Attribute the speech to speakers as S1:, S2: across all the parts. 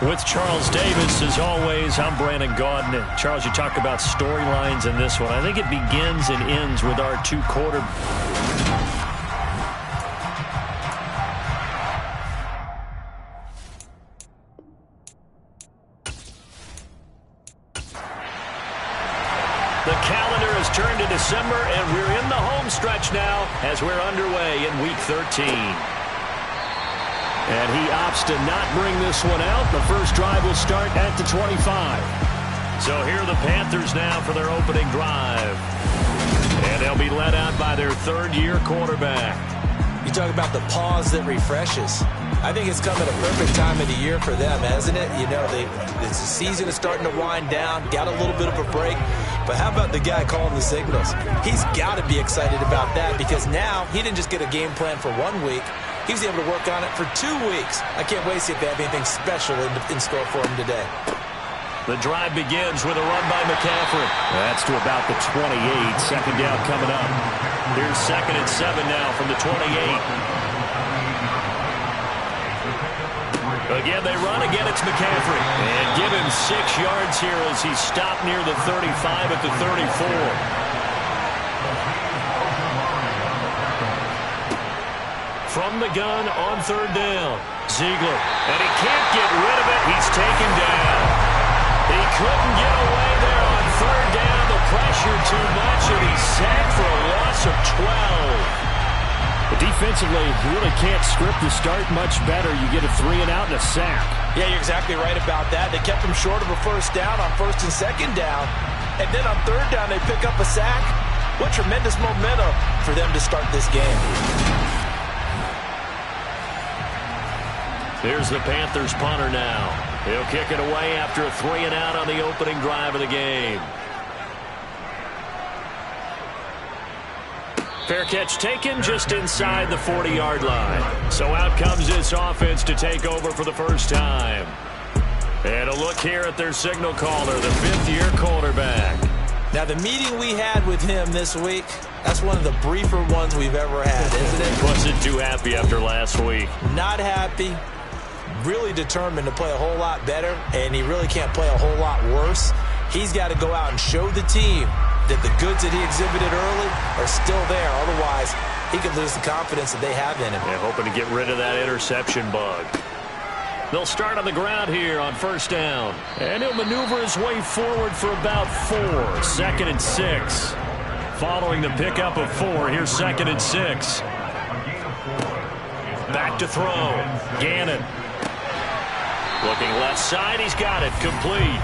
S1: With Charles Davis, as always, I'm Brandon Gaudin. Charles, you talk about storylines in this one. I think it begins and ends with our two quarterbacks. The calendar has turned to December, and we're in the home stretch now as we're underway in Week 13. And he opts to not bring this one out. The first drive will start at the 25. So here are the Panthers now for their opening drive. And they'll be led out by their third-year quarterback.
S2: You talk about the pause that refreshes. I think it's come at a perfect time of the year for them, hasn't it? You know, the season is starting to wind down, got a little bit of a break. But how about the guy calling the signals? He's got to be excited about that because now he didn't just get a game plan for 1 week. He was able to work on it for 2 weeks. I can't wait to see if they have anything special in store for him today.
S1: The drive begins with a run by McCaffrey. That's to about the 28. Second down coming up. Here's 2nd and 7 now from the 28. Again, they run. Again, it's McCaffrey. And give him 6 yards here as he stopped near the 35 at the 34. From the gun on 3rd down. Ziegler. And he can't get rid of it. He's taken down. He couldn't get away there on 3rd down. The pressure too much, and he's sacked for a loss of 12. But defensively, you really can't script the start much better. You get a 3 and out and a sack.
S2: Yeah, you're exactly right about that. They kept him short of a 1st down on 1st and 2nd down. And then on 3rd down, they pick up a sack. What tremendous momentum for them to start this game.
S1: Here's the Panthers punter now. He'll kick it away after a 3 and out on the opening drive of the game. Fair catch taken just inside the 40-yard line. So out comes this offense to take over for the first time. And a look here at their signal caller, the 5th-year quarterback.
S2: Now, the meeting we had with him this week, that's one of the briefer ones we've ever had, isn't it?
S1: Wasn't too happy after last week.
S2: Not happy. Really determined to play a whole lot better, and he really can't play a whole lot worse. He's got to go out and show the team that the goods that he exhibited early are still there. Otherwise, he could lose the confidence that they have in him.
S1: Yeah, hoping to get rid of that interception bug. They'll start on the ground here on 1st down. And he'll maneuver his way forward for about 4. 2nd and 6. Following the pickup of 4, here's 2nd and 6. Back to throw. Gannon. Looking left side, he's got it. Complete.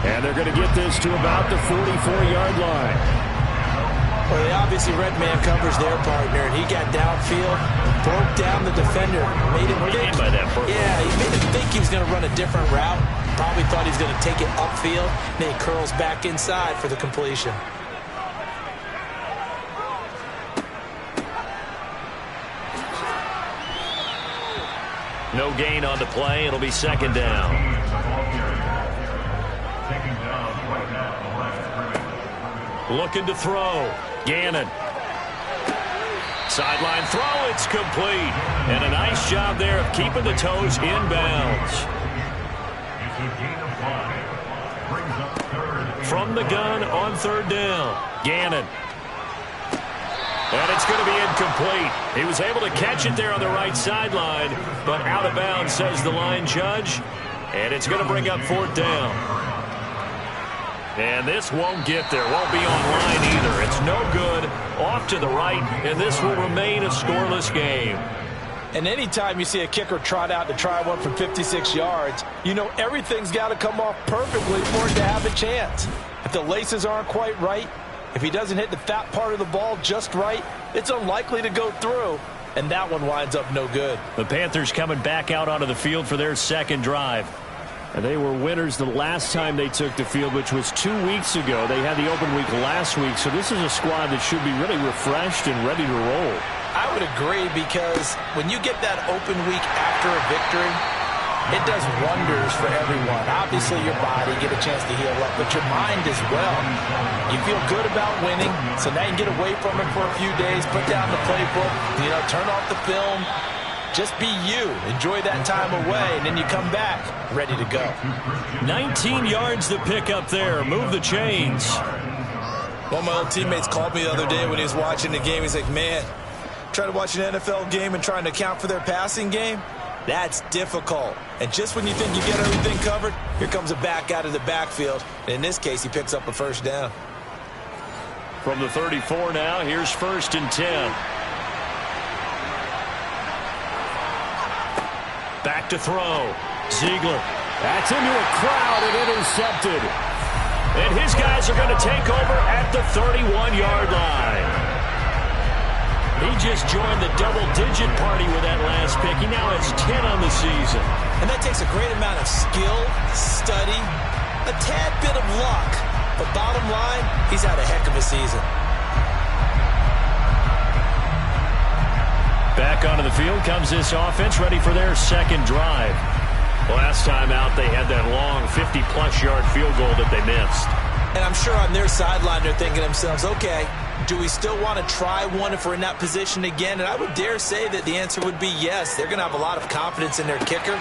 S1: And they're going to get this to about the 44-yard line.
S2: Well, they obviously red man covers their partner, and he got downfield, broke down the defender, made him think.
S1: By that
S2: yeah, he made him think he was going to run a different route. Probably thought he was going to take it upfield. Then he curls back inside for the completion.
S1: No gain on the play. It'll be 2nd down. Looking to throw. Gannon. Sideline throw. It's complete. And a nice job there of keeping the toes inbounds. From the gun on 3rd down. Gannon. And it's going to be incomplete. He was able to catch it there on the right sideline, but out of bounds, says the line judge. And it's going to bring up 4th down. And this won't get there. Won't be on line either. It's no good. Off to the right, and this will remain a scoreless game.
S2: And anytime you see a kicker trot out to try one from 56 yards, you know everything's got to come off perfectly for it to have a chance. If the laces aren't quite right, if he doesn't hit the fat part of the ball just right, it's unlikely to go through, and that one winds up no good.
S1: The Panthers coming back out onto the field for their 2nd drive. And they were winners the last time they took the field, which was 2 weeks ago. They had the open week last week, so this is a squad that should be really refreshed and ready to roll.
S2: I would agree, because when you get that open week after a victory, it does wonders for everyone. Obviously, your body get a chance to heal up, but your mind as well. You feel good about winning, so now you can get away from it for a few days, put down the playbook, turn off the film, Just be you. Enjoy that time away, and then you come back ready to go.
S1: 19 yards to pick up there. Move the chains.
S2: One of my old teammates called me the other day when he was watching the game. He's like, man, trying to watch an NFL game and trying to account for their passing game, that's difficult. And just when you think you get everything covered, here comes a back out of the backfield. And in this case, he picks up a first down.
S1: From the 34 now, here's 1st and 10. Back to throw. Ziegler. That's into a crowd and intercepted. And his guys are going to take over at the 31-yard line. He just joined the double-digit party with that last pick. He now has 10 on the season.
S2: And that takes a great amount of skill, study, a tad bit of luck. But bottom line, he's had a heck of a season.
S1: Back onto the field comes this offense, ready for their second drive. Last time out, they had that long 50-plus yard field goal that they missed.
S2: And I'm sure on their sideline, they're thinking to themselves, okay, do we still want to try one if we're in that position again? And I would dare say that the answer would be yes. They're going to have a lot of confidence in their kicker.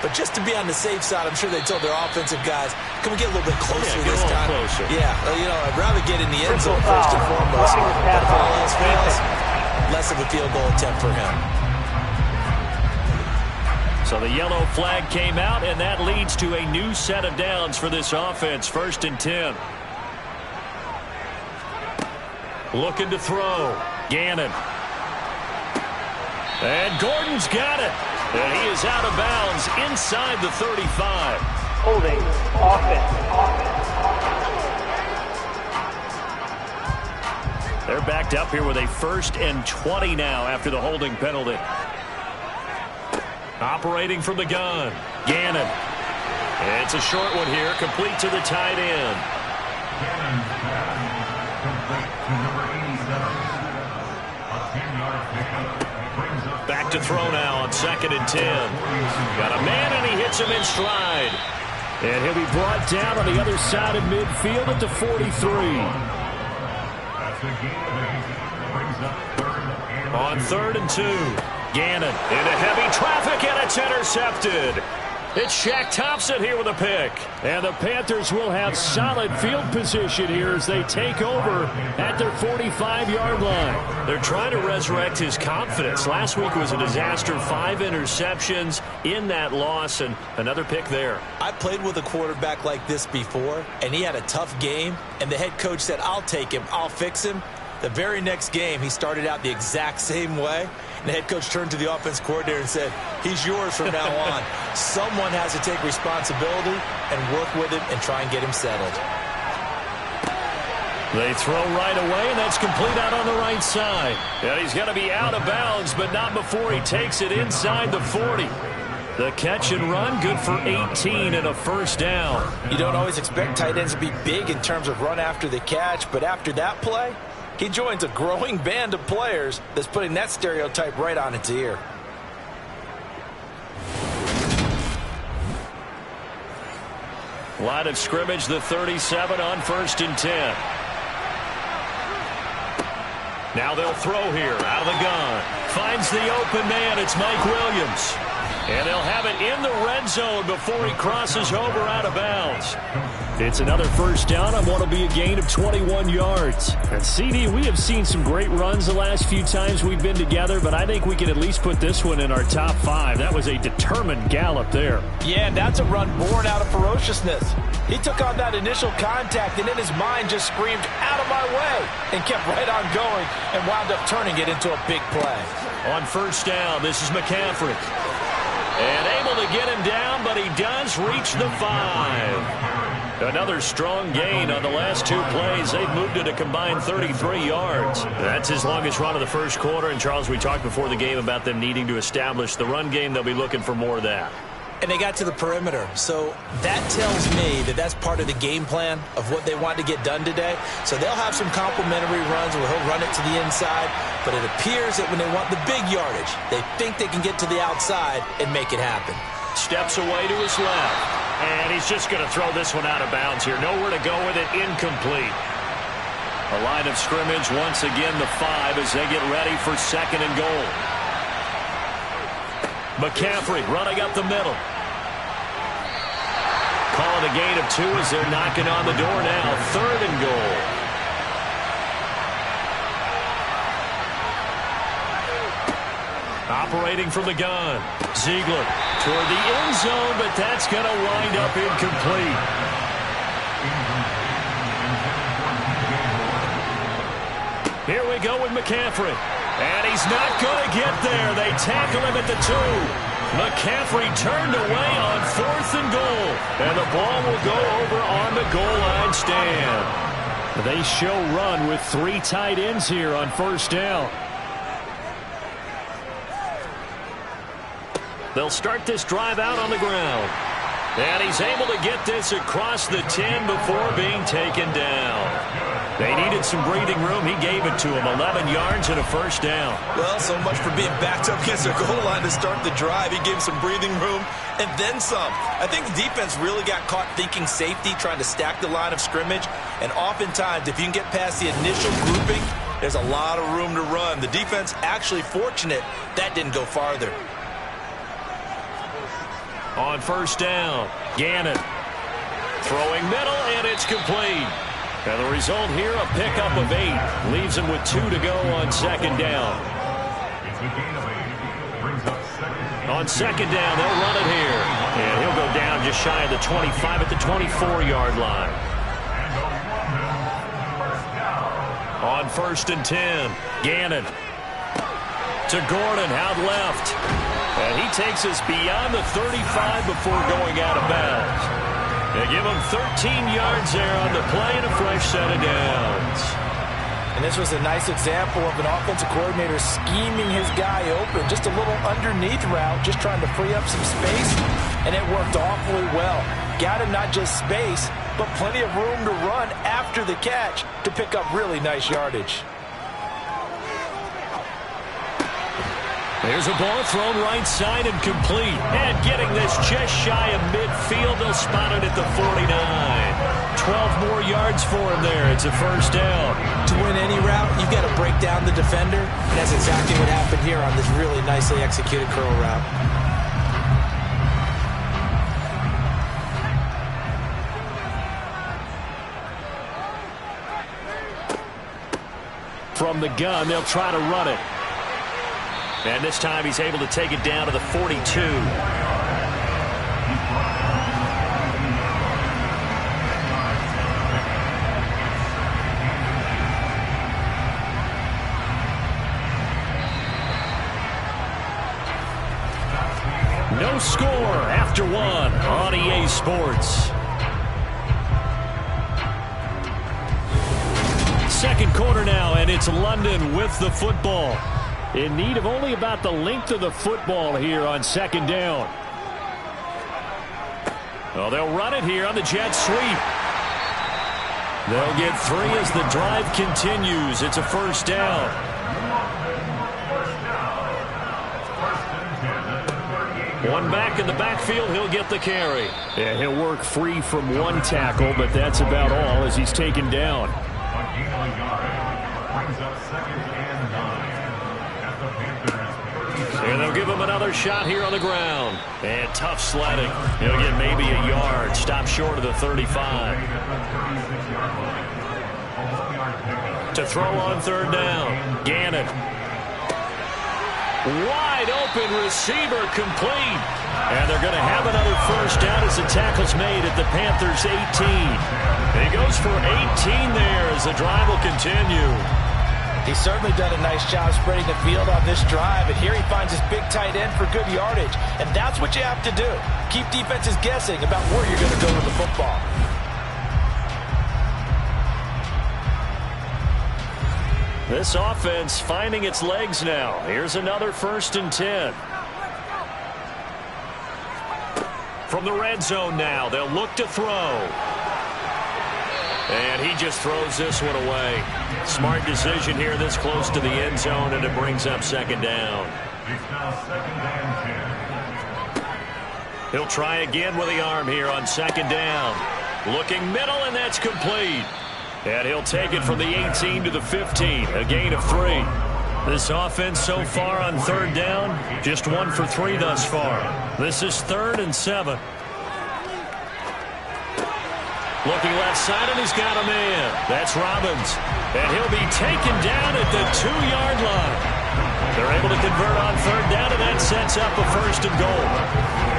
S2: But just to be on the safe side, I'm sure they told their offensive guys, can we get a little bit closer this time?
S1: Closer.
S2: Yeah, you know, I'd rather get in the end zone first and foremost. But if all else fails, less of a field goal attempt for him.
S1: So the yellow flag came out, and that leads to a new set of downs for this offense. 1st and 10. Looking to throw. Gannon. And Gordon's got it. And he is out of bounds inside the 35.
S3: Holding. Offense.
S1: They're backed up here with a 1st and 20 now after the holding penalty. Operating from the gun. Gannon. It's a short one here, complete to the tight end. Back to throw now on 2nd and 10. Got a man, and he hits him in stride. And he'll be brought down on the other side of midfield at the 43. On 3rd and 2. Gannon into heavy traffic, and it's intercepted. It's Shaq Thompson here with a pick. And the Panthers will have solid field position here as they take over at their 45-yard line. They're trying to resurrect his confidence. Last week was a disaster. 5 interceptions in that loss, and another pick there.
S2: I played with a quarterback like this before, and he had a tough game, and the head coach said, I'll take him, I'll fix him. The very next game, he started out the exact same way. And the head coach turned to the offense coordinator and said, he's yours from now on. Someone has to take responsibility and work with him and try and get him settled.
S1: They throw right away, and that's complete out on the right side. And he's going to be out of bounds, but not before he takes it inside the 40. The catch and run, good for 18 and a 1st down.
S2: You don't always expect tight ends to be big in terms of run after the catch, but after that play, he joins a growing band of players that's putting that stereotype right on its ear.
S1: Line of scrimmage, the 37 on 1st and 10. Now they'll throw here out of the gun. Finds the open man. It's Mike Williams. And they'll have it in the red zone before he crosses over out of bounds. It's another 1st down on what will be a gain of 21 yards. And CD, we have seen some great runs the last few times we've been together, but I think we can at least put this one in our top 5. That was a determined gallop there.
S2: Yeah, and that's a run born out of ferociousness. He took on that initial contact, and in his mind just screamed, out of my way, and kept right on going and wound up turning it into a big play.
S1: On 1st down, this is McCaffrey. And able to get him down, but he does reach the 5. Another strong gain on the last 2 plays. They've moved it a combined 33 yards. That's his longest run of the 1st quarter. And, Charles, we talked before the game about them needing to establish the run game. They'll be looking for more of that.
S2: And they got to the perimeter. So that tells me that that's part of the game plan of what they want to get done today. So they'll have some complimentary runs where he'll run it to the inside. But it appears that when they want the big yardage, they think they can get to the outside and make it happen.
S1: Steps away to his left. And he's just going to throw this one out of bounds here. Nowhere to go with it. Incomplete. A line of scrimmage once again, the 5, as they get ready for 2nd and goal. McCaffrey running up the middle. Calling a gain of 2 as they're knocking on the door now. 3rd and goal. Operating from the gun. Ziegler toward the end zone, but that's going to wind up incomplete. Here we go with McCaffrey. And he's not going to get there. They tackle him at the 2. McCaffrey turned away on 4th and goal. And the ball will go over on the goal line stand. They show run with 3 tight ends here on 1st down. They'll start this drive out on the ground. And he's able to get this across the 10 before being taken down. They needed some breathing room. He gave it to him. 11 yards and a 1st down.
S2: Well, so much for being backed up against their goal line to start the drive. He gave him some breathing room and then some. I think the defense really got caught thinking safety, trying to stack the line of scrimmage. And oftentimes, if you can get past the initial grouping, there's a lot of room to run. The defense actually fortunate that didn't go farther.
S1: On 1st down, Gannon throwing middle, and it's complete. And the result here, a pickup of 8. Leaves him with 2 to go on 2nd down. On 2nd down, they'll run it here. And he'll go down just shy of the 25 at the 24-yard line. On 1st and 10, Gannon to Gordon out left. And he takes us beyond the 35 before going out of bounds. They give him 13 yards there on the play and a fresh set of downs.
S2: And this was a nice example of an offensive coordinator scheming his guy open. Just a little underneath route, just trying to free up some space. And it worked awfully well. Got him not just space, but plenty of room to run after the catch to pick up really nice yardage.
S1: There's a ball thrown right side and complete. And getting this just shy of midfield. They'll spot it at the 49. 12 more yards for him there. It's a 1st down.
S2: To win any route, you've got to break down the defender. And that's exactly what happened here on this really nicely executed curl route.
S1: From the gun, they'll try to run it. And this time he's able to take it down to the 42. No score after 1 on EA Sports. 2nd quarter now, and it's London with the football. In need of only about the length of the football here on 2nd down. Well, they'll run it here on the jet sweep. They'll get 3 as the drive continues. It's a 1st down. One back in the backfield. He'll get the carry. Yeah, he'll work free from 1 tackle, but that's about all as he's taken down. And they'll give him another shot here on the ground. And tough sledding. He'll get maybe a yard. Stop short of the 35. To throw on 3rd down. Gannon. Wide open receiver complete. And they're going to have another 1st down as the tackle's made at the Panthers' 18. He goes for 18 there as the drive will continue.
S2: He's certainly done a nice job spreading the field on this drive, and here he finds his big tight end for good yardage. And that's what you have to do. Keep defenses guessing about where you're going to go with the football.
S1: This offense finding its legs now. Here's another 1st and 10. From the red zone now, they'll look to throw. And he just throws this one away. Smart decision here this close to the end zone, and it brings up 2nd down. He'll try again with the arm here on 2nd down. Looking middle, and that's complete. And he'll take it from the 18 to the 15, a gain of 3. This offense so far on third down, just 1 for 3 thus far. This is 3rd and 7. Looking left side, and he's got a man. That's Robbins. And he'll be taken down at the 2-yard line. They're able to convert on third down, and that sets up a 1st and goal.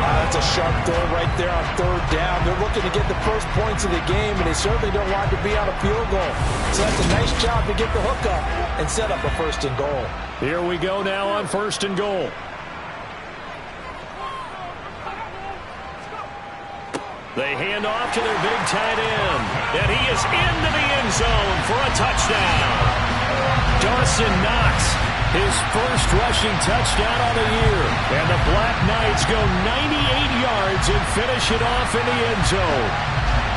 S2: That's a sharp throw right there on third down. They're looking to get the first points of the game, and they certainly don't want to be on a field goal. So that's a nice job to get the hook up and set up a 1st and goal.
S1: Here we go now on 1st and goal. They hand off to their big tight end. And he is into the end zone for a touchdown. Dawson Knox, his first rushing touchdown on the year. And the BlackKnights go 98 yards and finish it off in the end zone.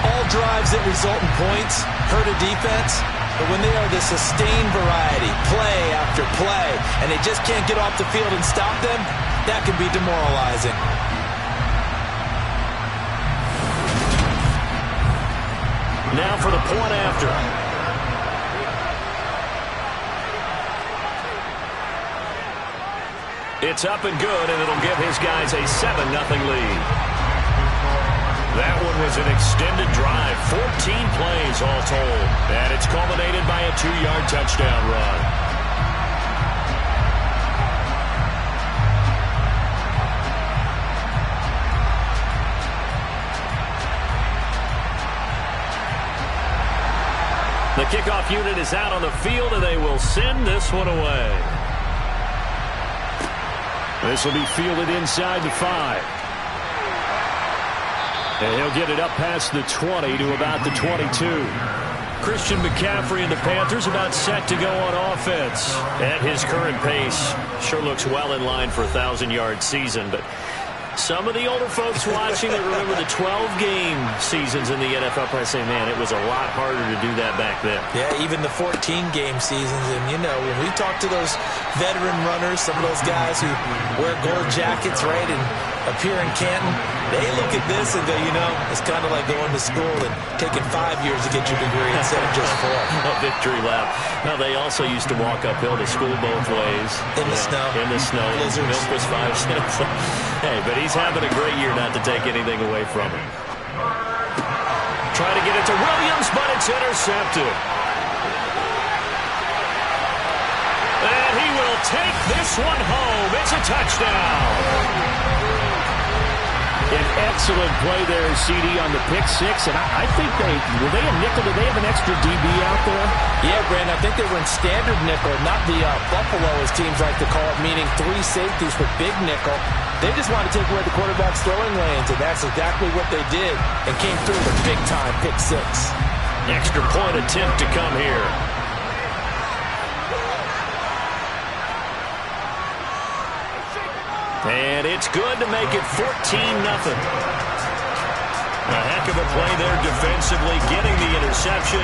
S2: All drives that result in points hurt a defense. But when they are the sustained variety, play after play, and they just can't get off the field and stop them, that can be demoralizing.
S1: Now for the point after. It's up and good, and it'll give his guys a 7-0 lead. That one was an extended drive, 14 plays all told, and it's culminated by a 2-yard touchdown run. The kickoff unit is out on the field, and they will send this one away. This will be fielded inside the 5. And he'll get it up past the 20 to about the 22. Christian McCaffrey and the Panthers about set to go on offense. At his current pace, sure looks well in line for a 1,000-yard season, but some of the older folks watching that remember the 12-game seasons in the NFL probably say, man, it was a lot harder to do that back then.
S2: Yeah, even the 14-game seasons. And, you know, when we talk to those veteran runners, some of those guys who wear gold jackets, right, and appear in Canton, they look at this and go, you know, it's kind of like going to school and taking 5 years to get your degree instead of just 4.
S1: A victory lap. Now, they also used to walk uphill to school both ways.
S2: In the snow.
S1: In the snow.
S2: Blizzards.
S1: Milk was 5 cents. Hey, but he's having a great year, not to take anything away from him. Trying to get it to Williams, but it's intercepted. And he will take this one home. It's a touchdown. An excellent play there, CD, on the pick 6. And I think were they a nickel? Did they have an extra DB out there?
S2: Yeah, Brandon, I think they were in standard nickel, not the Buffalo, as teams like to call it, meaning 3 safeties for big nickel. They just wanted to take away the quarterback's throwing lanes, and that's exactly what they did, and came through with big-time pick 6.
S1: Extra point attempt to come here. And it's good to make it 14-0. A heck of a play there defensively, getting the interception,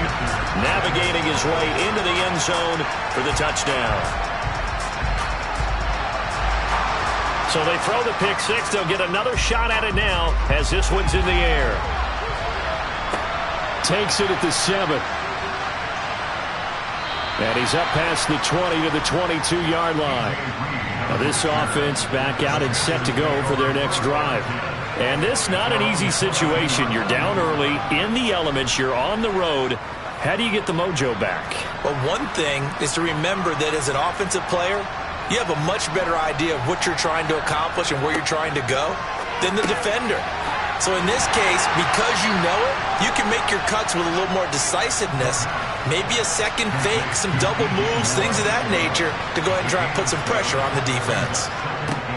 S1: navigating his way into the end zone for the touchdown. So they throw the pick 6. They'll get another shot at it now as this one's in the air. Takes it at the 7. And he's up past the 20 to the 22-yard line. Now this offense back out and set to go for their next drive. And this not an easy situation. You're down early, in the elements, you're on the road. How do you get the mojo back?
S2: Well, one thing is to remember that as an offensive player, you have a much better idea of what you're trying to accomplish and where you're trying to go than the defender. So in this case, because you know it, you can make your cuts with a little more decisiveness. Maybe a second fake, some double moves, things of that nature to go ahead and try and put some pressure on the defense.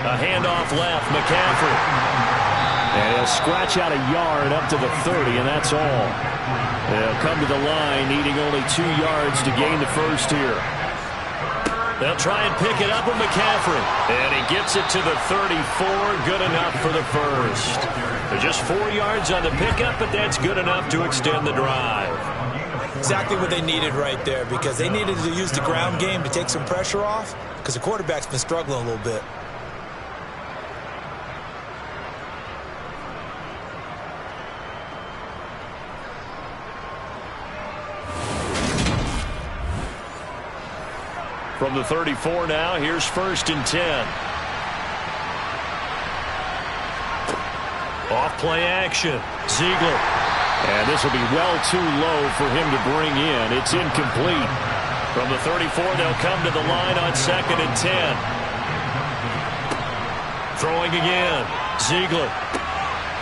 S1: A handoff left, McCaffrey. And he'll scratch out a yard up to the 30, and that's all. They'll come to the line, needing only 2 yards to gain the first here. They'll try and pick it up with McCaffrey. And he gets it to the 34. Good enough for the first. They're just 4 yards on the pickup, but that's good enough to extend the drive.
S2: Exactly what they needed right there, because they needed to use the ground game to take some pressure off, because the quarterback's been struggling a little bit.
S1: From the 34 now, here's 1st and 10. Off play action. Ziegler. And this will be well too low for him to bring in. It's incomplete. From the 34, they'll come to the line on 2nd and 10. Throwing again. Ziegler.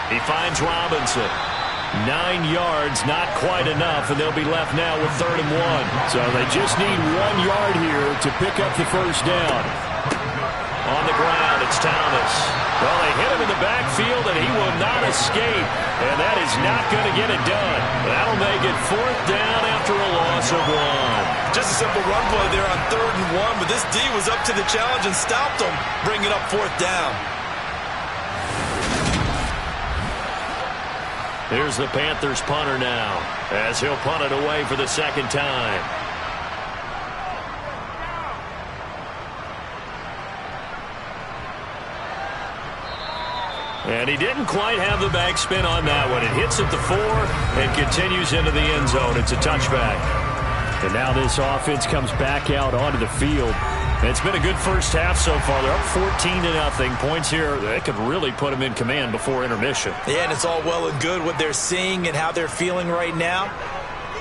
S1: He finds Robinson. 9 yards, not quite enough, and they'll be left now with 3rd and 1. So they just need 1 yard here to pick up the first down. On the ground, it's Thomas. Well, they hit him in the backfield, and he will not escape. And that is not going to get it done. That'll make it 4th down after a loss of 1.
S2: Just a simple run play there on 3rd and 1, but this D was up to the challenge and stopped him, bringing up 4th down.
S1: Here's the Panthers punter now, as he'll punt it away for the 2nd time. And he didn't quite have the backspin on that one. It hits at the 4 and continues into the end zone. It's a touchback. And now this offense comes back out onto the field. It's been a good first half so far. They're up 14-0. Points here, they could really put them in command before intermission.
S2: Yeah, and it's all well and good what they're seeing and how they're feeling right now.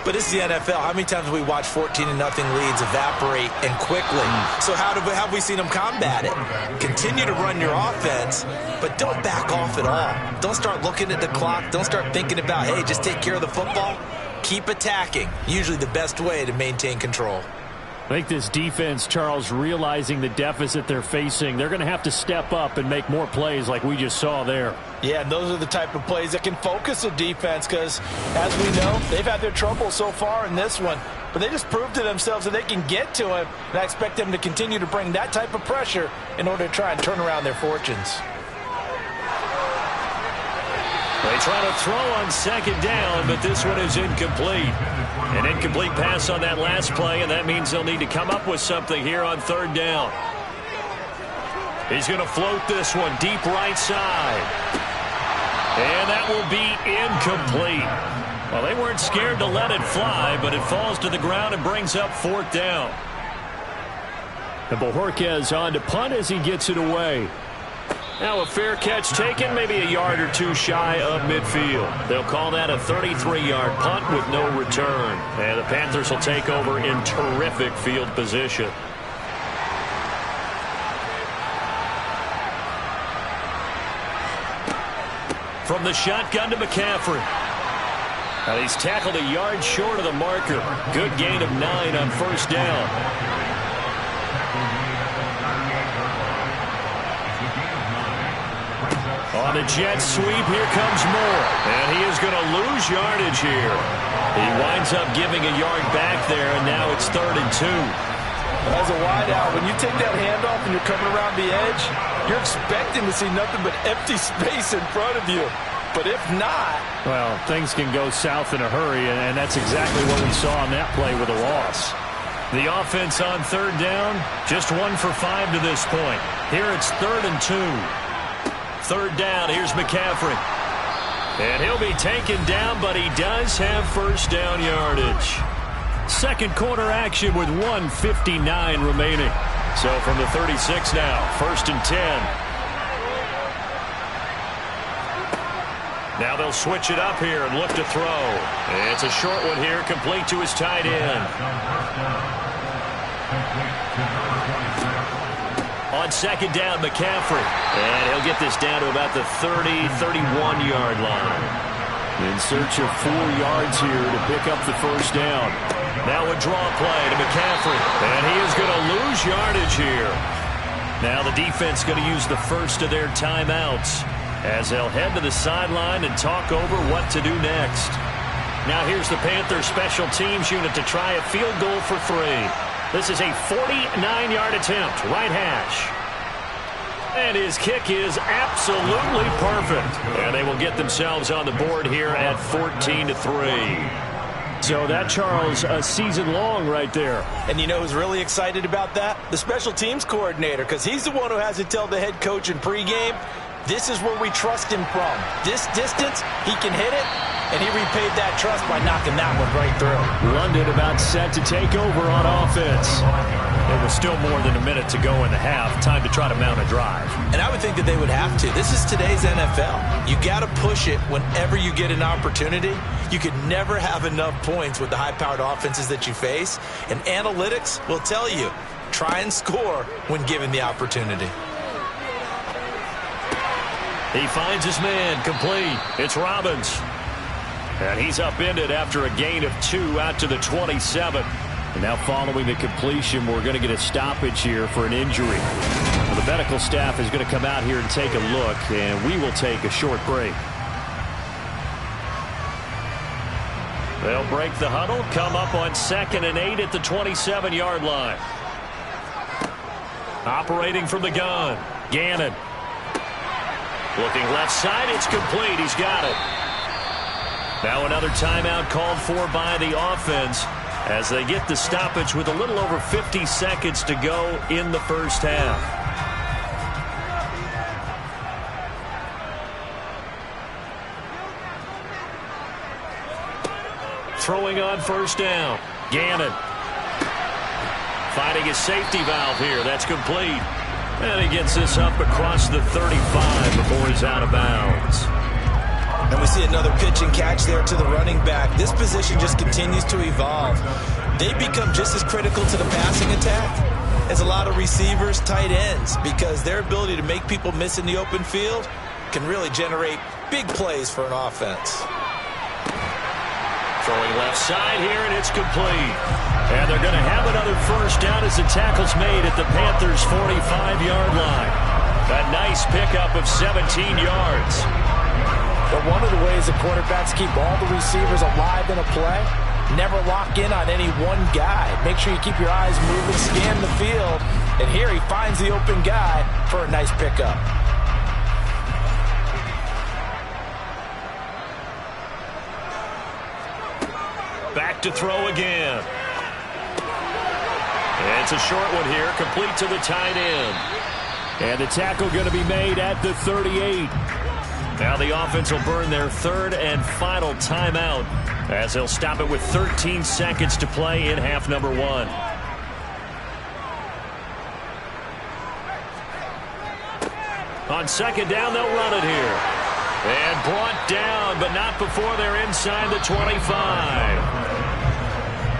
S2: But this is the NFL. How many times have we watched 14-0 leads evaporate and quickly? So how have we seen them combat it? Continue to run your offense, but don't back off at all. Don't start looking at the clock. Don't start thinking about, hey, just take care of the football. Keep attacking. Usually the best way to maintain control.
S1: I think this defense, Charles, realizing the deficit they're facing, they're going to have to step up and make more plays like we just saw there.
S4: Yeah, and those are the type of plays that can focus a defense because, as we know, they've had their trouble so far in this one. But they just proved to themselves that they can get to him, and I expect them to continue to bring that type of pressure in order to try and turn around their fortunes.
S1: They try to throw on 2nd down, but this one is incomplete. An incomplete pass on that last play, and that means they'll need to come up with something here on 3rd down. He's going to float this one deep right side. And that will be incomplete. Well, they weren't scared to let it fly, but it falls to the ground and brings up 4th down. And Bojorquez on to punt as he gets it away. Now a fair catch taken, maybe a yard or two shy of midfield. They'll call that a 33-yard punt with no return. And the Panthers will take over in terrific field position. From the shotgun to McCaffrey. Now he's tackled a yard short of the marker. Good gain of 9 on 1st down. On the jet sweep, here comes Moore. And he is going to lose yardage here. He winds up giving a yard back there, and now it's 3rd and 2.
S4: As a wideout, when you take that handoff and you're coming around the edge, you're expecting to see nothing but empty space in front of you. But if not...
S1: Well, things can go south in a hurry, and that's exactly what we saw on that play with a loss. The offense on 3rd down, just 1 for 5 to this point. Here it's 3rd and 2. 3rd down, here's McCaffrey. And he'll be taken down, but he does have 1st down yardage. 2nd quarter action with 1:59 remaining. So from the 36 now, 1st and 10. Now they'll switch it up here and look to throw. It's a short one here, complete to his tight end. On 2nd down, McCaffrey. And he'll get this down to about the 30-31-yard line. In search of 4 yards here to pick up the 1st down. Now a draw play to McCaffrey. And he is going to lose yardage here. Now the defense going to use the first of their timeouts as they'll head to the sideline and talk over what to do next. Now here's the Panthers special teams unit to try a field goal for 3. This is a 49-yard attempt, right hash. And his kick is absolutely perfect. And they will get themselves on the board here at 14-3. So that, Charles, a season long right there.
S4: And you know who's really excited about that? The special teams coordinator, because he's the one who has to tell the head coach in pregame, this is where we trust him from. This distance, he can hit it. and he repaid that trust by knocking that one right through.
S1: London about set to take over on offense. There was still more than a minute to go in the half. Time to try to mount a drive.
S2: And I would think that they would have to. This is today's NFL. You got to push it whenever you get an opportunity. You could never have enough points with the high-powered offenses that you face. And analytics will tell you, try and score when given the opportunity.
S1: He finds his man, complete. It's Robbins. And he's upended after a gain of 2 out to the 27. And now following the completion, we're going to get a stoppage here for an injury. Well, the medical staff is going to come out here and take a look, and we will take a short break. They'll break the huddle, come up on 2nd and 8 at the 27-yard line. Operating from the gun, Gannon. Looking left side, it's complete. He's got it. Now another timeout called for by the offense as they get the stoppage with a little over 50 seconds to go in the first half. Throwing on first down, Gannon. Finding his safety valve here. That's complete. And he gets this up across the 35 before he's out of bounds.
S2: And we see another pitch and catch there to the running back. This position just continues to evolve. They become just as critical to the passing attack as a lot of receivers, tight ends, because their ability to make people miss in the open field can really generate big plays for an offense.
S1: Throwing left side here, and it's complete. And they're going to have another first down as the tackle's made at the Panthers' 45-yard line. A nice pickup of 17 yards.
S4: But one of the ways the quarterbacks keep all the receivers alive in a play, never lock in on any one guy. Make sure you keep your eyes moving, scan the field. And here he finds the open guy for a nice pickup.
S1: Back to throw again. It's a short one here, complete to the tight end. And the tackle going to be made at the 38. Now the offense will burn their 3rd and final timeout as they'll stop it with 13 seconds to play in half number 1. On 2nd down, they'll run it here. And brought down, but not before they're inside the 25.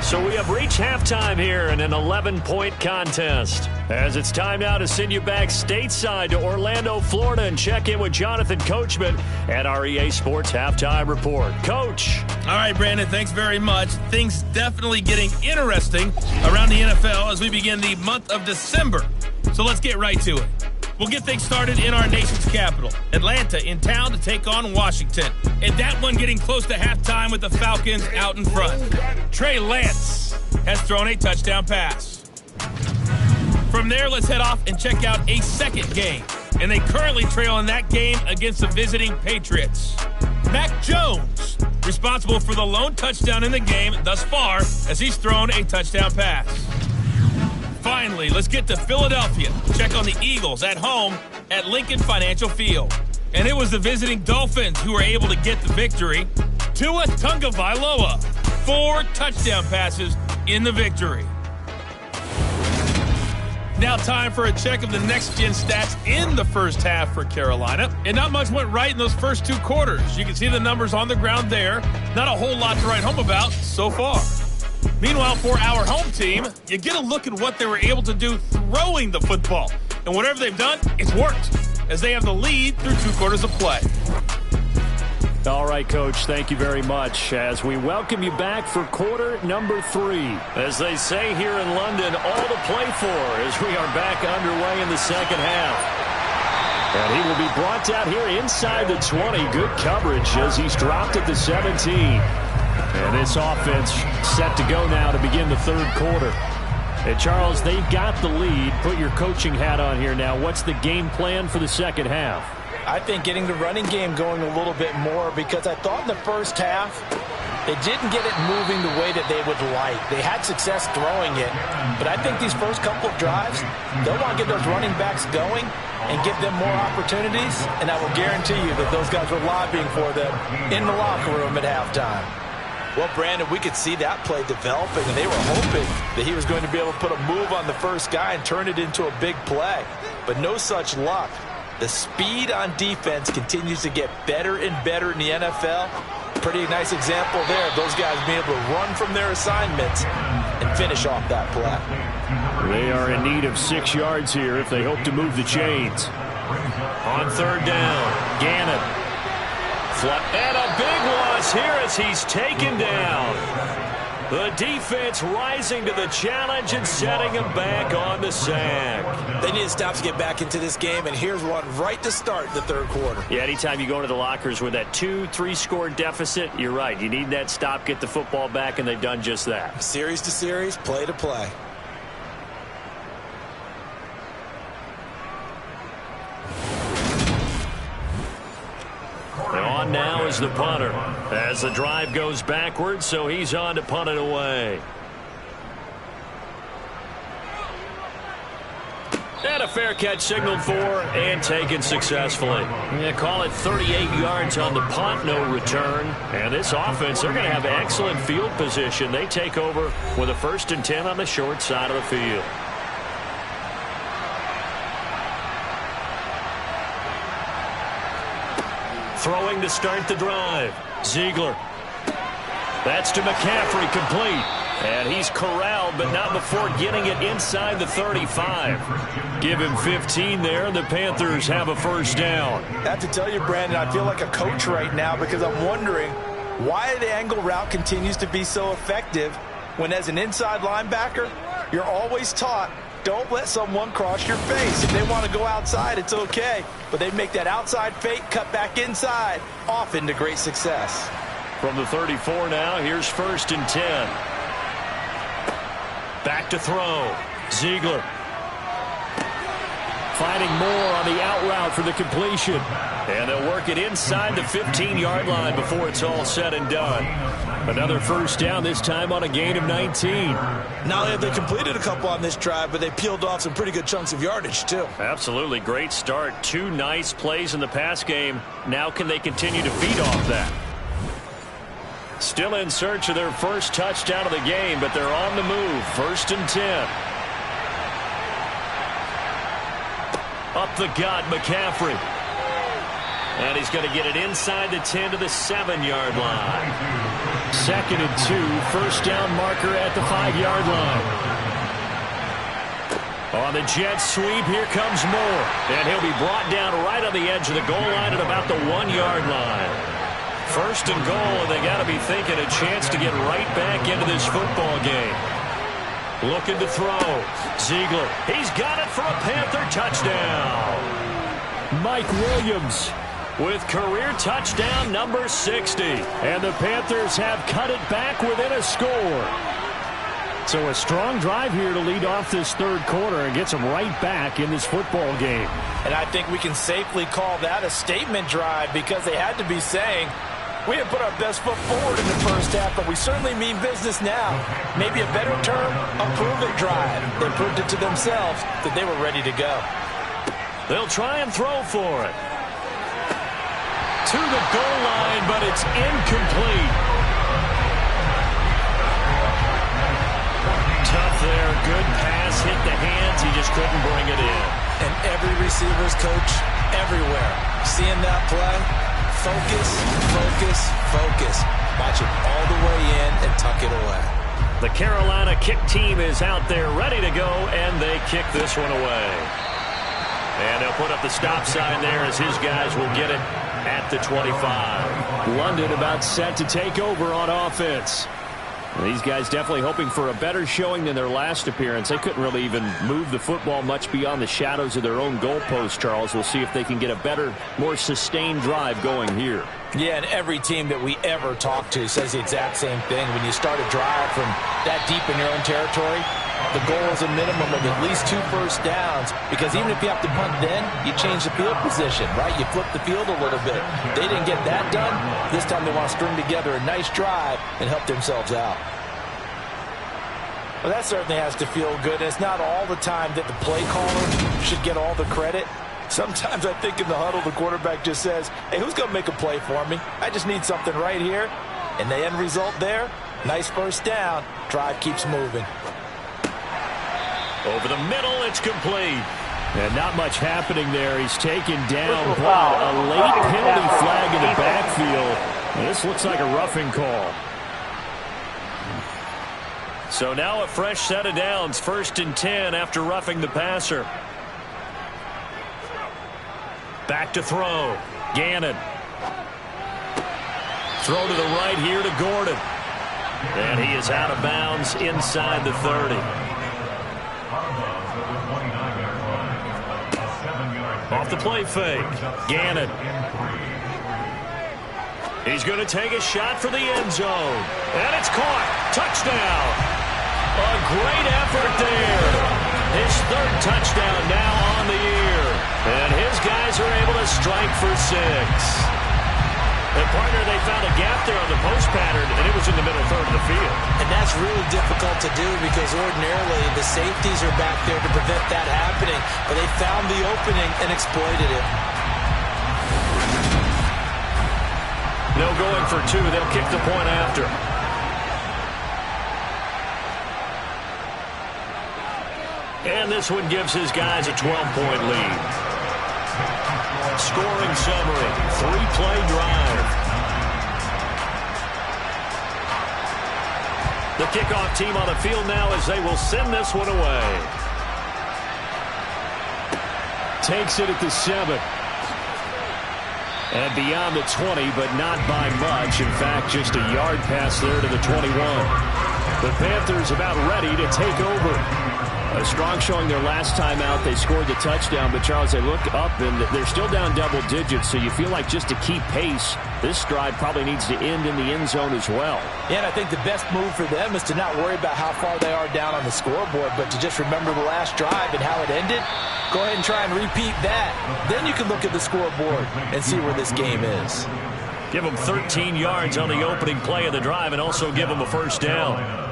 S1: So we have reached halftime here in an 11-point contest. As it's time now to send you back stateside to Orlando, Florida, and check in with Jonathan Coachman at our EA Sports Halftime Report. Coach.
S5: All right, Brandon, thanks very much. Things definitely getting interesting around the NFL as we begin the month of December. So let's get right to it. We'll get things started in our nation's capital, Atlanta, in town to take on Washington. And that one getting close to halftime with the Falcons out in front. Trey Lance has thrown a touchdown pass. From there, let's head off and check out a second game. And they currently trail in that game against the visiting Patriots. Mac Jones, responsible for the lone touchdown in the game thus far, as he's thrown a touchdown pass. Finally, let's get to Philadelphia. Check on the Eagles at home at Lincoln Financial Field. And it was the visiting Dolphins who were able to get the victory. Tua Tagovailoa, 4 touchdown passes in the victory. Now time for a check of the next-gen stats in the first half for Carolina. And not much went right in those first 2 quarters. You can see the numbers on the ground there. Not a whole lot to write home about so far. Meanwhile, for our home team, you get a look at what they were able to do throwing the football. And whatever they've done, it's worked, as they have the lead through 2 quarters of play.
S1: All right, Coach, thank you very much as we welcome you back for quarter number 3. As they say here in London, all to play for as we are back underway in the second half. And he will be brought down here inside the 20. Good coverage as he's dropped at the 17. And this offense set to go now to begin the 3rd quarter. And Charles, they've got the lead. Put your coaching hat on here now. What's the game plan for the second half?
S4: I think getting the running game going a little bit more, because I thought in the first half They didn't get it moving the way that they would like. They had success throwing it, but I think these first couple of drives, they'll want to get those running backs going and give them more opportunities, and I will guarantee you that those guys were lobbying for them in the locker room at halftime.
S2: Well, Brandon, we could see that play developing, and they were hoping that he was going to be able to put a move on the first guy and turn it into a big play. But no such luck. The speed on defense continues to get better and better in the NFL. Pretty nice example there of those guys being able to run from their assignments and finish off that play.
S1: They are in need of 6 yards here if they hope to move the chains. On third down, Gannon. And a big loss here as he's taken down. The defense rising to the challenge and setting him back on the sack.
S2: They need to stop to get back into this game, and here's one right to start the third quarter.
S1: Yeah, anytime you go into the lockers with that 2-3 score deficit, you're right. You need that stop, get the football back, and they've done just that.
S2: Series to series, play to play.
S1: On now is the punter as the drive goes backwards, so he's on to punt it away. And a fair catch signaled for and taken successfully. Yeah, call it 38 yards on the punt, no return. And this offense, they're going to have excellent field position. They take over with a 1st and 10 on the short side of the field. Throwing to start the drive. Ziegler. That's to McCaffrey, complete. And he's corralled, but not before getting it inside the 35. Give him 15 there, and the Panthers have a 1st down.
S4: I have to tell you, Brandon, I feel like a coach right now because I'm wondering why the angle route continues to be so effective when, as an inside linebacker, you're always taught, don't let someone cross your face. If they want to go outside, it's okay. But they make that outside fake, cut back inside, often to great success.
S1: From the 34 now, here's 1st and 10. Back to throw. Ziegler. Finding more on the out route for the completion. And they'll work it inside the 15-yard line before it's all said and done. Another 1st down, this time on a gain of 19.
S2: Not only have they completed a couple on this drive, but they peeled off some pretty good chunks of yardage, too.
S1: Absolutely. Great start. 2 nice plays in the pass game. Now can they continue to feed off that? Still in search of their 1st touchdown of the game, but they're on the move. 1st and 10. Up the gut, McCaffrey. And he's going to get it inside the 10 to the 7-yard line. 2nd and 2, 1st down marker at the 5-yard line. On the jet sweep, here comes Moore. And he'll be brought down right on the edge of the goal line at about the 1-yard line. 1st and goal, and they got to be thinking a chance to get right back into this football game. Looking to throw. Ziegler. He's got it for a Panther touchdown. Mike Williams with career touchdown number 60. And the Panthers have cut it back within a score. So a strong drive here to lead off this 3rd quarter and gets them right back in this football game.
S4: And I think we can safely call that a statement drive because they had to be saying, we have put our best foot forward in the 1st half, but we certainly mean business now. Maybe a better term, a prove-it drive. They proved it to themselves that they were ready to go.
S1: They'll try and throw for it. To the goal line, but it's incomplete. Tough there. Good pass. Hit the hands. He just couldn't bring it in.
S2: And every receiver's coach everywhere. Seeing that play, focus, focus, focus. Watch it all the way in and tuck it away.
S1: The Carolina kick team is out there ready to go, and they kick this one away. And they'll put up the stop sign there as his guys will get it at the 25. London about set to take over on offense. And these guys definitely hoping for a better showing than their last appearance. They couldn't really even move the football much beyond the shadows of their own goalpost, Charles. We'll see if they can get a better, more sustained drive going here.
S4: Yeah, and every team that we ever talk to says the exact same thing. When you start a drive from that deep in your own territory, the goal is a minimum of at least 2 first downs, because even if you have to punt then, you change the field position, right? You flip the field a little bit. They didn't get that done. This time they want to string together a nice drive and help themselves out. Well, that certainly has to feel good. And it's not all the time that the play caller should get all the credit. Sometimes I think in the huddle, the quarterback just says, hey, who's going to make a play for me? I just need something right here. And the end result there, nice first down. Drive keeps moving.
S1: Over the middle, it's complete. And not much happening there. He's taken down, but a late penalty flag in the backfield. This looks like a roughing call. So now a fresh set of downs, 1st and 10 after roughing the passer. Back to throw. Gannon. Throw to the right here to Gordon. And he is out of bounds inside the 30. Off the play fake. Gannon. He's going to take a shot for the end zone. And it's caught. Touchdown. A great effort there. His 3rd touchdown now on the year. And his guys are able to strike for 6. And partner, they found a gap there on the post pattern, and it was in the middle 3rd of the field.
S2: And that's really difficult to do because ordinarily the safeties are back there to prevent that happening. But they found the opening and exploited it.
S1: No going for 2. They'll kick the point after. And this one gives his guys a 12-point lead. Scoring summary, 3-play drive. The kickoff team on the field now as they will send this one away. Takes it at the 7. And beyond the 20, but not by much. In fact, just a yard pass there to the 21. The Panthers about ready to take over. A strong showing their last time out. They scored the touchdown, but Charles, they look up and they're still down double digits, so you feel like just to keep pace, this drive probably needs to end in the end zone as well.
S4: Yeah, and I think the best move for them is to not worry about how far they are down on the scoreboard, but to just remember the last drive and how it ended. Go ahead and try and repeat that. Then you can look at the scoreboard and see where this game is.
S1: Give them 13 yards on the opening play of the drive and also give them a first down.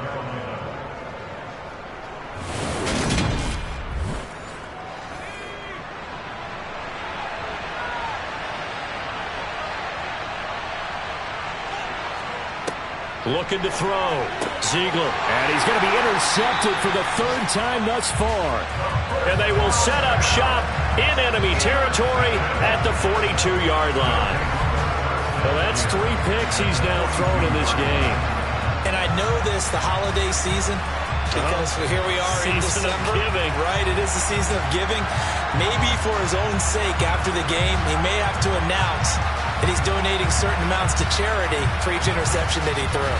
S1: Looking to throw. Ziegler. And he's going to be intercepted for the 3rd time thus far. And they will set up shop in enemy territory at the 42-yard line. Well, that's 3 picks he's now thrown in this game.
S2: And I know this, the holiday season, because here we are in December.
S1: Season of giving.
S2: Right, it is the season of giving. Maybe for his own sake after the game, he may have to announce that he's donating certain amounts to charity for each interception that he threw.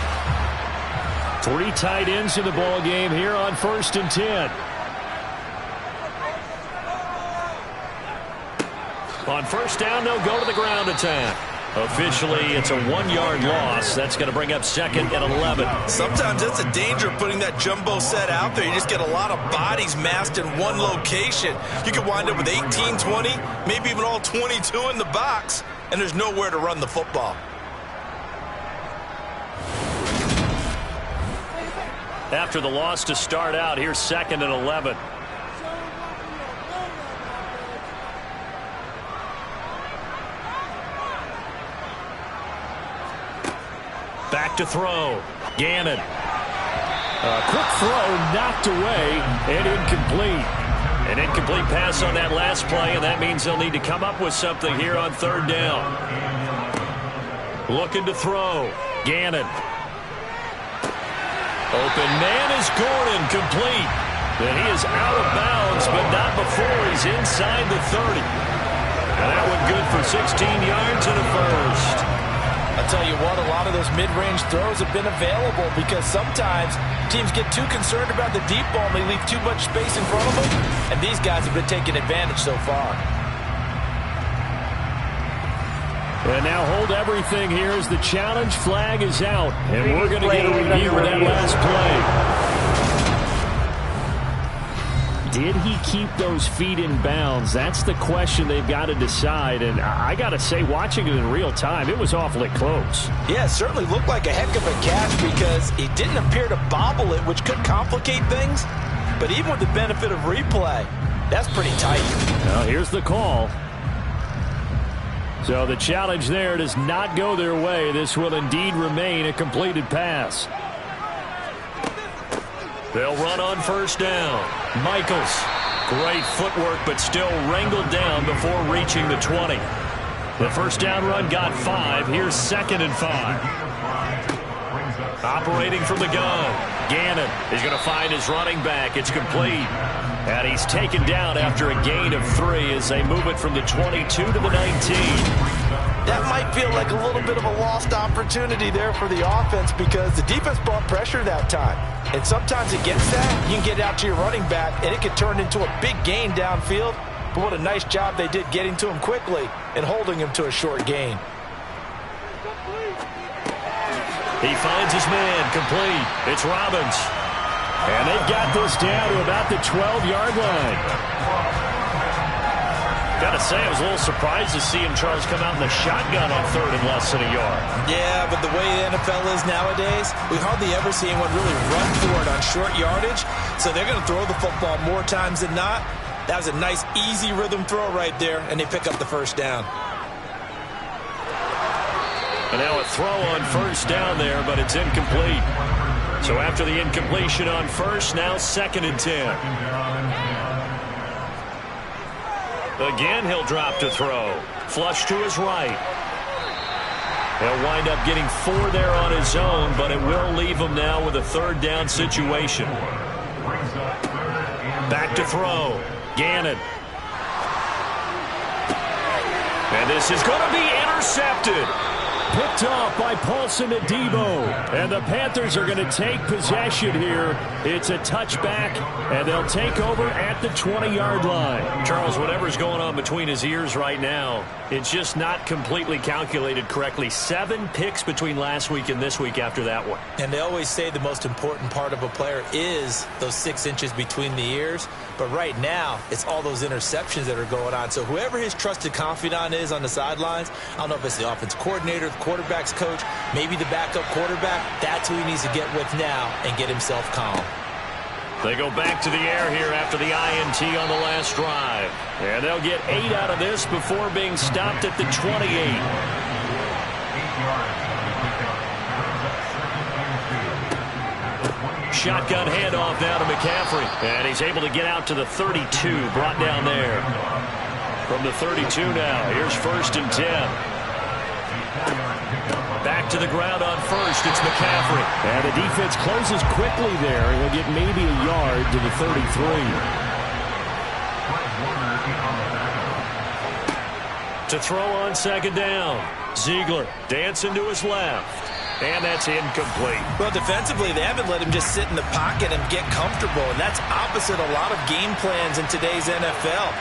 S1: 3 tight ends in the ball game here on 1st and 10. On 1st down, they'll go to the ground attack. Officially, it's a 1-yard loss. That's going to bring up 2nd and 11.
S6: Sometimes that's a danger of putting that jumbo set out there. You just get a lot of bodies massed in one location. You could wind up with 18, 20, maybe even all 22 in the box, and there's nowhere to run the football.
S1: After the loss to start out, here's 2nd and 11. Back to throw. Gannon. A quick throw knocked away and incomplete. An incomplete pass on that last play, and that means they'll need to come up with something here on 3rd down. Looking to throw. Gannon. Open man is Gordon, complete. And he is out of bounds, but not before he's inside the 30. And that one good for 16 yards and a first.
S4: I'll tell you what, a lot of those mid-range throws have been available because sometimes teams get too concerned about the deep ball and they leave too much space in front of them, and these guys have been taking advantage so far.
S1: And now hold everything here as the challenge flag is out, and we're going to get a review of that last play. did he keep those feet in bounds? That's the question they've got to decide. And I got to say, watching it in real time, it was awfully close.
S4: Yeah, it certainly looked like a heck of a catch because he didn't appear to bobble it, which could complicate things. But even with the benefit of replay, that's pretty tight.
S1: Well, here's the call. So the challenge there does not go their way. This will indeed remain a completed pass. They'll run on first down. Michaels, great footwork, but still wrangled down before reaching the 20. The first down run got 5. Here's 2nd and 5. Operating from the gun. Gannon is going to find his running back. It's complete. And he's taken down after a gain of 3 as they move it from the 22 to the 19.
S4: That might feel like a little bit of a lost opportunity there for the offense because the defense brought pressure that time. And sometimes against that, you can get out to your running back, and it could turn into a big gain downfield. But what a nice job they did getting to him quickly and holding him to a short gain.
S1: He finds his man complete. It's Robbins. And they've got this down to about the 12-yard line. Got to say, I was a little surprised to see him, Charles, come out in the shotgun on 3rd and less than a yard.
S2: Yeah, but the way the NFL is nowadays, we hardly ever see anyone really run for it on short yardage. So they're going to throw the football more times than not. That was a nice, easy rhythm throw right there, and they pick up the first down.
S1: And now a throw on first down there, but it's incomplete. So after the incompletion on first, now 2nd and 10. Again, he'll drop to throw. Flush to his right. He'll wind up getting 4 there on his own, but it will leave him now with a 3rd down situation. Back to throw. Gannon. And this is going to be intercepted. Picked off by Paulson Adebo. And the Panthers are going to take possession here. It's a touchback, and they'll take over at the 20-yard line. Charles, whatever's going on between his ears right now, it's just not completely calculated correctly. 7 picks between last week and this week after that one.
S2: And they always say the most important part of a player is those 6 inches between the ears. But right now, it's all those interceptions that are going on. So whoever his trusted confidant is on the sidelines, I don't know if it's the offense coordinator, the quarterback's coach, maybe the backup quarterback, that's who he needs to get with now and get himself calm.
S1: They go back to the air here after the INT on the last drive. And they'll get 8 out of this before being stopped at the 28. Shotgun handoff now to McCaffrey. And he's able to get out to the 32, brought down there. From the 32 now, here's 1st and 10. Back to the ground on first. It's McCaffrey. And the defense closes quickly there. He'll get maybe a yard to the 33. To throw on 2nd down. Ziegler dancing to his left. And that's incomplete.
S2: Well, defensively, they haven't let him just sit in the pocket and get comfortable. And that's opposite a lot of game plans in today's NFL.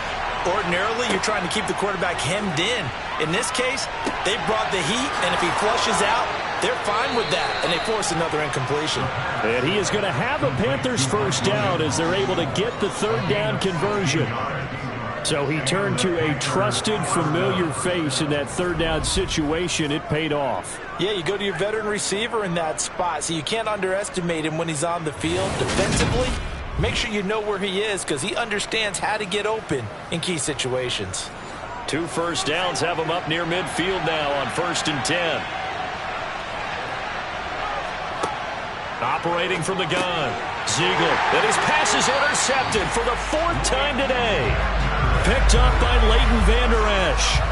S2: Ordinarily, you're trying to keep the quarterback hemmed in. In this case, they brought the heat, and if he flushes out, they're fine with that, and they force another incompletion.
S1: And he is going to have a Panthers first down as they're able to get the 3rd down conversion. So he turned to a trusted, familiar face in that 3rd down situation. It paid off.
S4: Yeah, you go to your veteran receiver in that spot, so you can't underestimate him when he's on the field defensively. Make sure you know where he is because he understands how to get open in key situations.
S1: 2 first downs have him up near midfield now on 1st and 10. Operating from the gun. Ziegler. And his pass is intercepted for the 4th time today. Picked up by Leighton Vander Esch.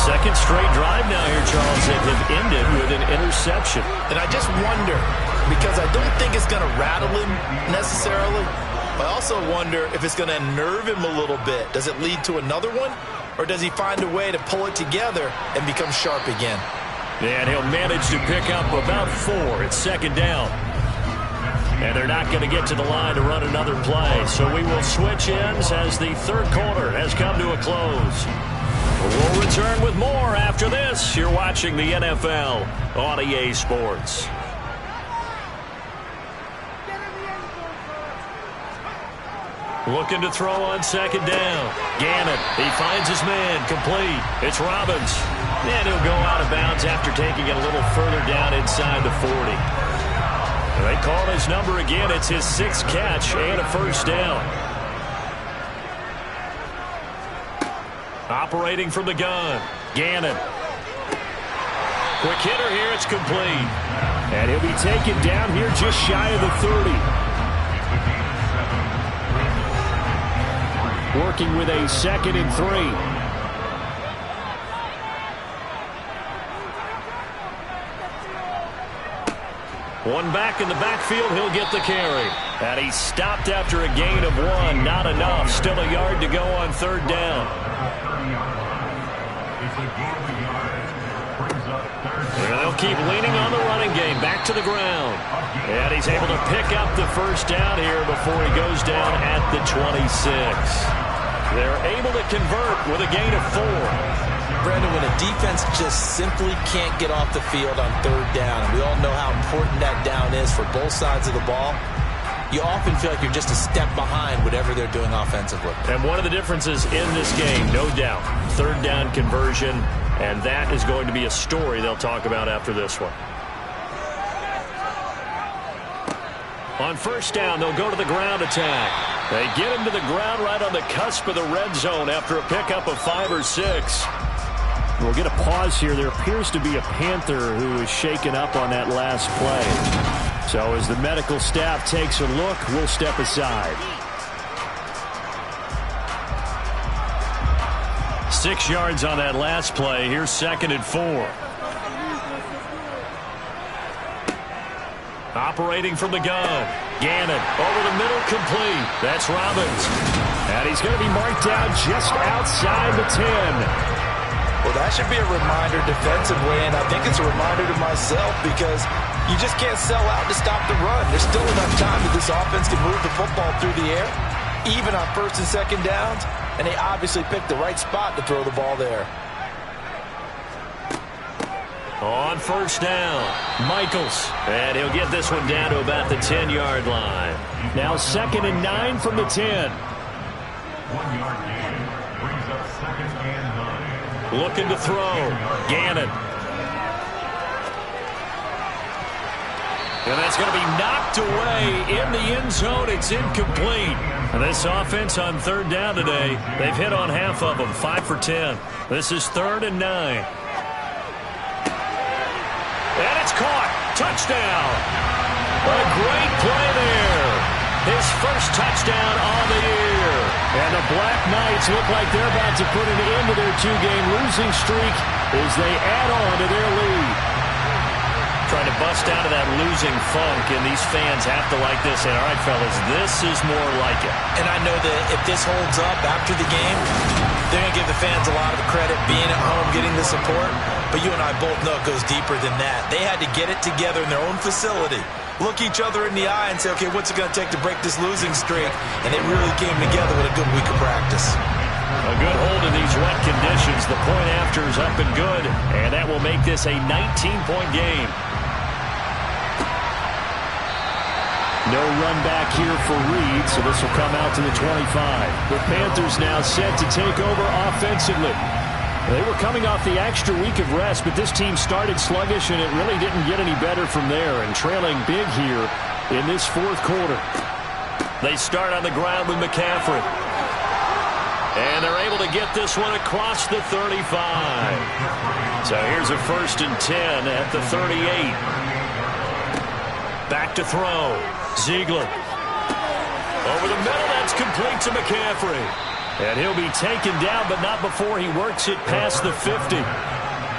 S1: 2nd straight drive now here, Charles, that have ended with an interception.
S4: And I just wonder, because I don't think it's going to rattle him necessarily, I also wonder if it's going to unnerve him a little bit. Does it lead to another one? Or does he find a way to pull it together and become sharp again?
S1: And he'll manage to pick up about 4. It's 2nd down. And they're not going to get to the line to run another play. So we will switch ends as the 3rd quarter has come to a close. We'll return with more after this. You're watching the NFL on EA Sports. Looking to throw on second down. Gannon, he finds his man, complete. It's Robbins. And he'll go out of bounds after taking it a little further down inside the 40. They call his number again. It's his 6th catch and a first down. Operating from the gun, Gannon. Quick hitter here, it's complete. And he'll be taken down here just shy of the 30. Working with a 2nd and 3. One back in the backfield, he'll get the carry. And he stopped after a gain of 1. Not enough. Still a yard to go on 3rd down. And they'll keep leaning on the running game. Back to the ground. And he's able to pick up the first down here before he goes down at the 26. They're able to convert with a gain of 4.
S2: Brandon, when a defense just simply can't get off the field on 3rd down, and we all know how important that down is for both sides of the ball, you often feel like you're just a step behind whatever they're doing offensively.
S1: And one of the differences in this game, no doubt, 3rd down conversion, and that is going to be a story they'll talk about after this one. On 1st down, they'll go to the ground attack. They get him to the ground right on the cusp of the red zone after a pickup of 5 or 6. We'll get a pause here. There appears to be a Panther who is shaken up on that last play. So as the medical staff takes a look, we'll step aside. 6 yards on that last play. Here's 2nd and 4. Operating from the gun. Gannon over the middle, complete. That's Robbins. And he's going to be marked down just outside the 10.
S4: Well, that should be a reminder defensively, and I think it's a reminder to myself because you just can't sell out to stop the run. There's still enough time that this offense can move the football through the air, even on 1st and 2nd downs, and they obviously picked the right spot to throw the ball there.
S1: On 1st down, Michaels. And he'll get this one down to about the 10-yard line. Now 2nd and 9 from the 10.
S7: 1 yard gain brings up 2nd and 9.
S1: Looking to throw. Gannon. And that's going to be knocked away in the end zone. It's incomplete. And this offense on 3rd down today, they've hit on half of them, 5 for 10. This is 3rd and 9. And it's caught. Touchdown. A great play there. His first touchdown on the year. And the BlackKnights look like they're about to put an end to their 2-game losing streak as they add on to their lead. Trying to bust out of that losing funk, and these fans have to like this. And all right, fellas, this is more like it.
S2: And I know that if this holds up after the game, they're going to give the fans a lot of credit being at home, getting the support. But you and I both know it goes deeper than that. They had to get it together in their own facility, look each other in the eye and say, okay, what's it going to take to break this losing streak? And they really came together with a good week of practice.
S1: A good hold in these wet conditions. The point after is up and good, and that will make this a 19-point game. No run back here for Reed, so this will come out to the 25. The Panthers now set to take over offensively. They were coming off the extra week of rest, but this team started sluggish, and it really didn't get any better from there, and trailing big here in this 4th quarter. They start on the ground with McCaffrey. And they're able to get this one across the 35. So here's a 1st and 10 at the 38. Back to throw. Ziegler. Over the middle, that's complete to McCaffrey. And he'll be taken down, but not before he works it past the 50.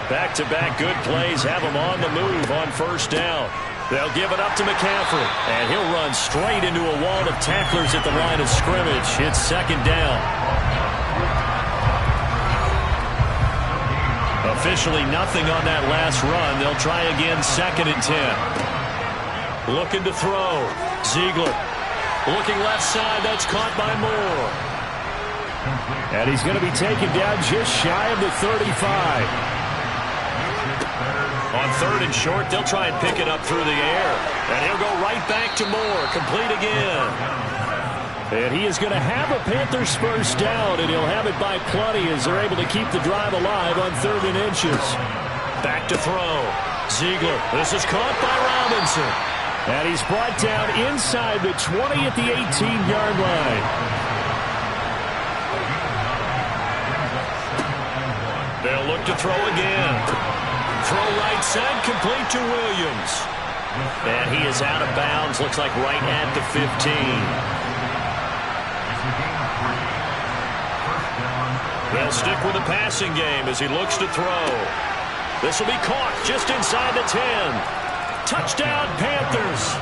S1: Back-to-back good plays have him on the move on 1st down. They'll give it up to McCaffrey, and he'll run straight into a wall of tacklers at the line of scrimmage. It's 2nd down. Officially nothing on that last run. They'll try again 2nd and 10. Looking to throw. Ziegler. Looking left side. That's caught by Moore. And he's going to be taken down just shy of the 35. On 3rd and short, they'll try and pick it up through the air. And he'll go right back to Moore. Complete again. And he is going to have a Panthers first down, and he'll have it by plenty as they're able to keep the drive alive on 3rd and inches. Back to throw. Ziegler. This is caught by Robinson. And he's brought down inside the 20 at the 18-yard line. They'll look to throw again. Throw right side, complete to Williams. And he is out of bounds, looks like right at the 15. They'll stick with the passing game as he looks to throw. This will be caught just inside the 10. Touchdown, Panthers.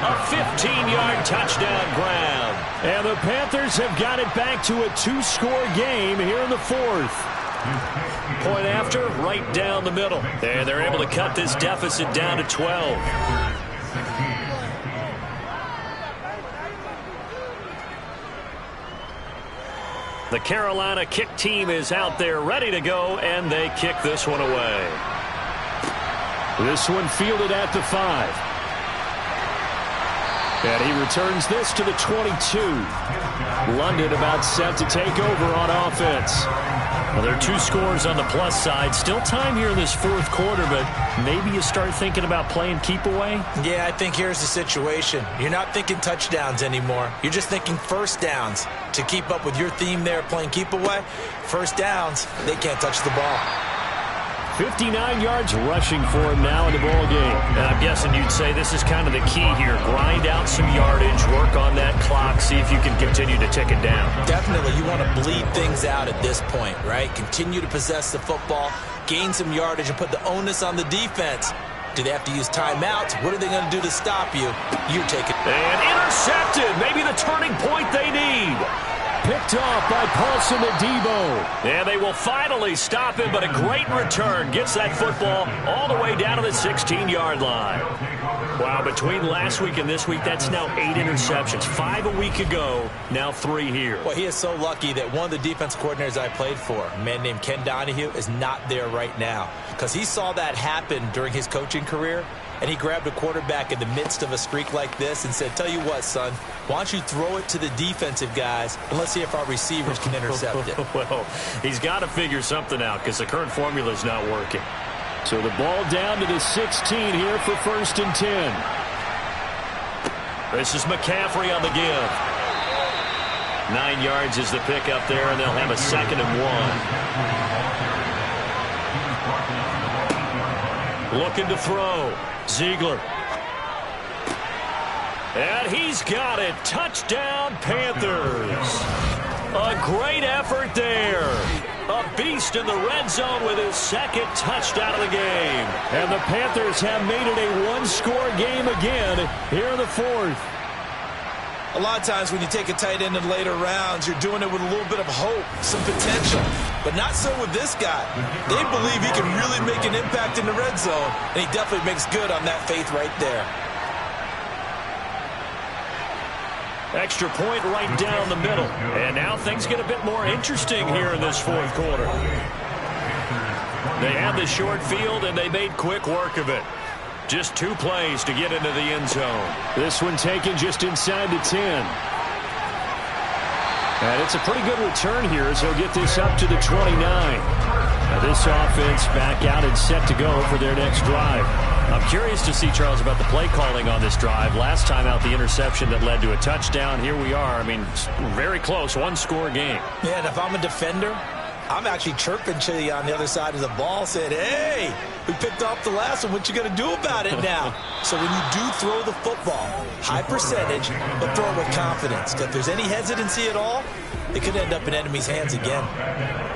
S1: A 15-yard touchdown grab. And the Panthers have got it back to a 2-score game here in the 4th. Point after, right down the middle. And they're able to cut this deficit down to 12. The Carolina kick team is out there ready to go, and they kick this one away. This one fielded at the 5. And he returns this to the 22. London about set to take over on offense. Well, there are 2 scores on the plus side. Still time here in this 4th quarter, but maybe you start thinking about playing keep away?
S2: Yeah, I think here's the situation. You're not thinking touchdowns anymore. You're just thinking first downs. To keep up with your theme there, playing keep away, first downs, they can't touch the ball.
S1: 59 yards rushing for him now in the ball game. And I'm guessing you'd say this is kind of the key here. Grind out some yardage, work on that clock, see if you can continue to tick it down.
S2: Definitely. You want to bleed things out at this point, right? Continue to possess the football, gain some yardage, and put the onus on the defense. Do they have to use timeouts? What are they going to do to stop you? You take it.
S1: And intercepted. Maybe the turning point they need. Picked off by Paulson Adebo. And they will finally stop him, but a great return. Gets that football all the way down to the 16-yard line. Wow, between last week and this week, that's now 8 interceptions. 5 a week ago, now 3 here.
S2: Well, he is so lucky that one of the defense coordinators I played for, a man named Ken Donahue, is not there right now. Because he saw that happen during his coaching career, and he grabbed a quarterback in the midst of a streak like this and said, tell you what, son, why don't you throw it to the defensive guys, and let's see if our receivers can intercept it.
S1: Well, he's got to figure something out because the current formula is not working. So the ball down to the 16 here for 1st and 10. This is McCaffrey on the give. 9 yards is the pick up there, and they'll have a 2nd and 1. Looking to throw. Ziegler. And he's got it. Touchdown, Panthers. A great effort there. A beast in the red zone with his 2nd touchdown of the game. And the Panthers have made it a 1-score game again here in the 4th.
S4: A lot of times when you take a tight end in later rounds, you're doing it with a little bit of hope, some potential. But not so with this guy. They believe he can really make an impact in the red zone, and he definitely makes good on that faith right there.
S1: Extra point right down the middle. And now things get a bit more interesting here in this 4th quarter. They had the short field, and they made quick work of it. Just 2 plays to get into the end zone. This one taken just inside the 10. And it's a pretty good return here as he'll get this up to the 29. Now this offense back out and set to go for their next drive. I'm curious to see, Charles, about the play calling on this drive. Last time out, the interception that led to a touchdown. Here we are. I mean, very close, 1-score game.
S2: Yeah, and if I'm a defender, I'm actually chirping to you on the other side of the ball, saying, hey, we picked off the last one. What you going to do about it now? So when you do throw the football, high percentage, but throw it with confidence. If there's any hesitancy at all, it could end up in enemy's hands again.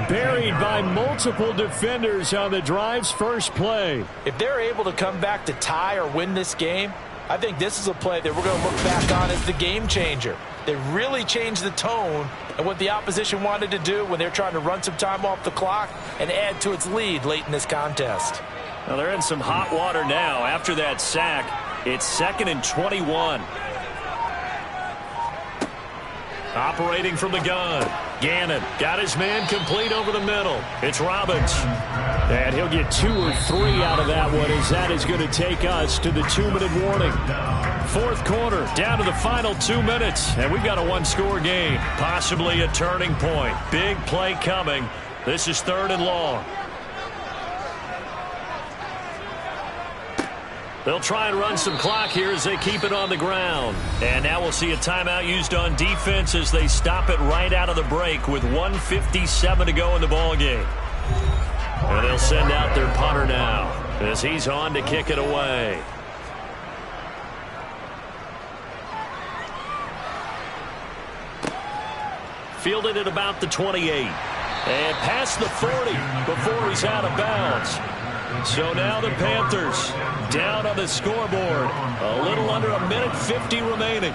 S1: Buried by multiple defenders on the drive's first play.
S4: If they're able to come back to tie or win this game, I think this is a play that we're going to look back on as the game changer. They really changed the tone and what the opposition wanted to do when they're trying to run some time off the clock and add to its lead late in this contest.
S1: Well, they're in some hot water now. After that sack, it's 2nd and 21. Operating from the gun. Gannon got his man complete over the middle. It's Robbins. And he'll get 2 or 3 out of that one as that is going to take us to the 2-minute warning. fourth quarter, down to the final 2 minutes, and we've got a one-score game, possibly a turning point. Big play coming. This is 3rd and long. They'll try and run some clock here as they keep it on the ground. And now we'll see a timeout used on defense as they stop it right out of the break with 1:57 to go in the ballgame. And they'll send out their punter now as he's on to kick it away. Fielded at about the 28. And past the 40 before he's out of bounds. So now the Panthers down on the scoreboard. A little under 1:50 remaining.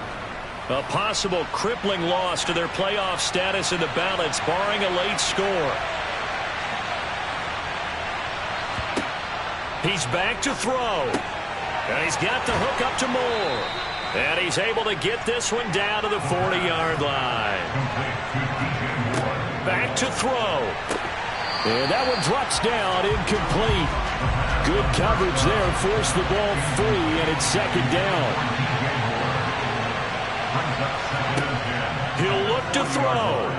S1: A possible crippling loss to their playoff status in the balance, barring a late score. He's back to throw. And he's got the hook up to Moore. And he's able to get this one down to the 40-yard line. Back to throw. And that one drops down, incomplete. Good coverage there, forced the ball free, and it's 2nd down. He'll look to throw.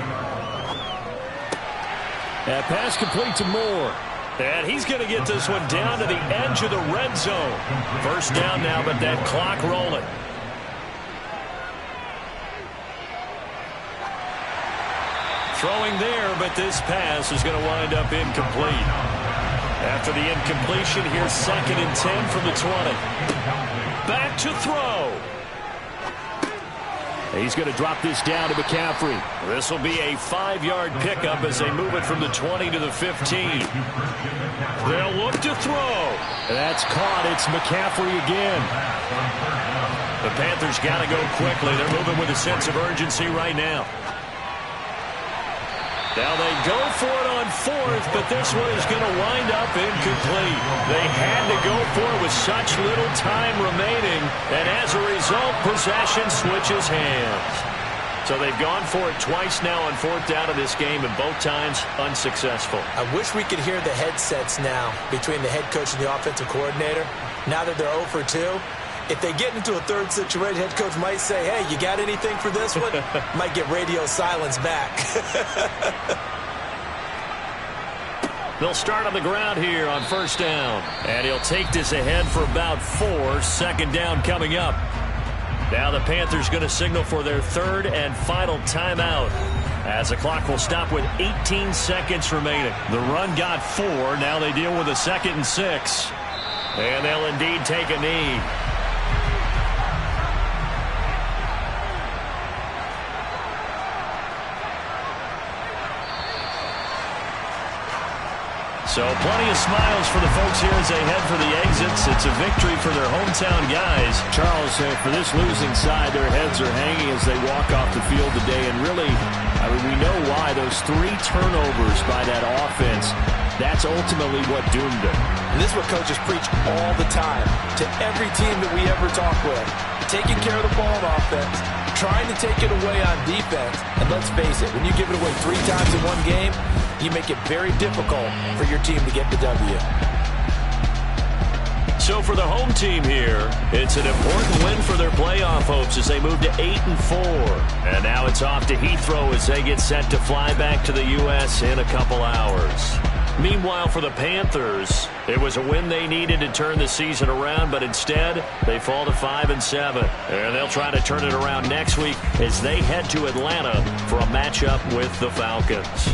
S1: That pass complete to Moore. And he's going to get this one down to the edge of the red zone. 1st down now, but that clock rolling. Throwing there, but this pass is going to wind up incomplete. After the incompletion, here's 2nd and 10 from the 20. Back to throw. He's going to drop this down to McCaffrey. This will be a 5-yard pickup as they move it from the 20 to the 15. They'll look to throw. That's caught. It's McCaffrey again. The Panthers got to go quickly. They're moving with a sense of urgency right now. Now they go for it on 4th, but this one is going to wind up incomplete. They had to go for it with such little time remaining, and as a result, possession switches hands. So they've gone for it twice now on 4th down in this game, and both times unsuccessful.
S2: I wish we could hear the headsets now between the head coach and the offensive coordinator. Now that they're 0 for 2. If they get into a 3rd situation, head coach might say, hey, you got anything for this one? Might get radio silence back.
S1: They'll start on the ground here on 1st down. And he'll take this ahead for about 4. 2nd down coming up. Now the Panthers going to signal for their 3rd and final timeout, as the clock will stop with 18 seconds remaining. The run got 4. Now they deal with a 2nd and 6. And they'll indeed take a knee. So plenty of smiles for the folks here as they head for the exits. It's a victory for their hometown guys.
S8: Charles, for this losing side, their heads are hanging as they walk off the field today. And really, I mean, we know why. Those 3 turnovers by that offense, that's ultimately what doomed them.
S2: And this is what coaches preach all the time to every team that we ever talk with. Taking care of the ball on offense, trying to take it away on defense. And let's face it, when you give it away 3 times in one game, you make it very difficult for your team to get the W.
S1: So for the home team here, it's an important win for their playoff hopes as they move to 8-4. And now it's off to Heathrow as they get set to fly back to the U.S. in a couple hours. Meanwhile, for the Panthers, it was a win they needed to turn the season around, but instead, they fall to 5-7. And they'll try to turn it around next week as they head to Atlanta for a matchup with the Falcons.